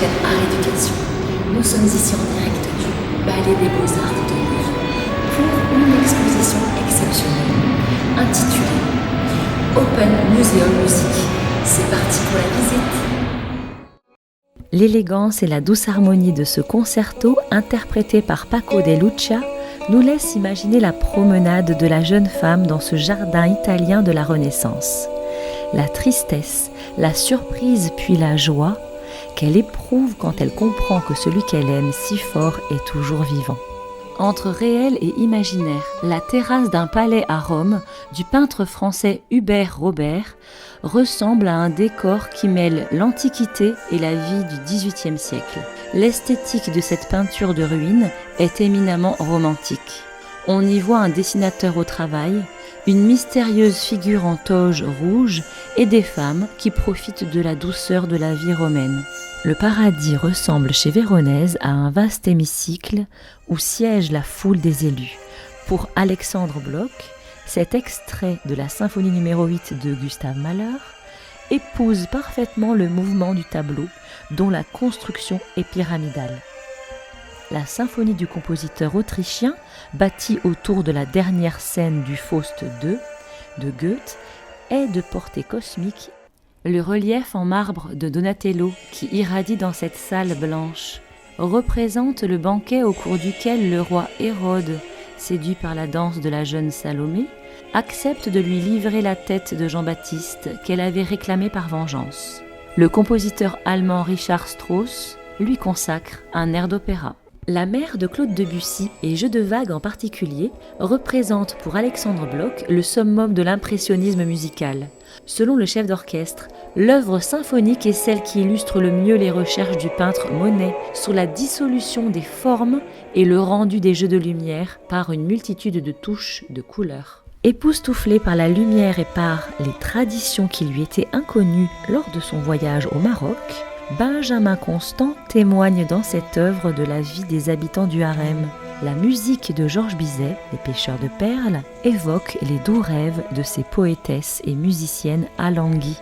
chaîne Art Éducation. Nous sommes ici en direct du Ballet des Beaux-Arts de Lille pour une exposition exceptionnelle intitulée Open Museum Music. C'est parti pour la visite. L'élégance et la douce harmonie de ce concerto, interprété par Paco de Lucca, nous laisse imaginer la promenade de la jeune femme dans ce jardin italien de la Renaissance. La tristesse, la surprise puis la joie qu'elle éprouve quand elle comprend que celui qu'elle aime si fort est toujours vivant. Entre réel et imaginaire, la terrasse d'un palais à Rome du peintre français Hubert Robert ressemble à un décor qui mêle l'Antiquité et la vie du XVIIIe siècle. L'esthétique de cette peinture de ruines est éminemment romantique. On y voit un dessinateur au travail, une mystérieuse figure en toge rouge et des femmes qui profitent de la douceur de la vie romaine. Le paradis ressemble chez Véronèse à un vaste hémicycle où siège la foule des élus. Pour Alexandre Bloch, cet extrait de la symphonie numéro 8 de Gustave Mahler épouse parfaitement le mouvement du tableau dont la construction est pyramidale. La symphonie du compositeur autrichien, bâtie autour de la dernière scène du Faust II de Goethe, est de portée cosmique. Le relief en marbre de Donatello qui irradie dans cette salle blanche représente le banquet au cours duquel le roi Hérode, séduit par la danse de la jeune Salomé, accepte de lui livrer la tête de Jean-Baptiste qu'elle avait réclamée par vengeance. Le compositeur allemand Richard Strauss lui consacre un air d'opéra. La mère de Claude Debussy, et Jeux de vagues en particulier, représente pour Alexandre Bloch le summum de l'impressionnisme musical. Selon le chef d'orchestre, l'œuvre symphonique est celle qui illustre le mieux les recherches du peintre Monet sur la dissolution des formes et le rendu des jeux de lumière par une multitude de touches, de couleurs. Époustouflé par la lumière et par les traditions qui lui étaient inconnues lors de son voyage au Maroc, Benjamin Constant témoigne dans cette œuvre de la vie des habitants du harem. La musique de Georges Bizet, Les pêcheurs de perles, évoque les doux rêves de ces poétesses et musiciennes alanguies.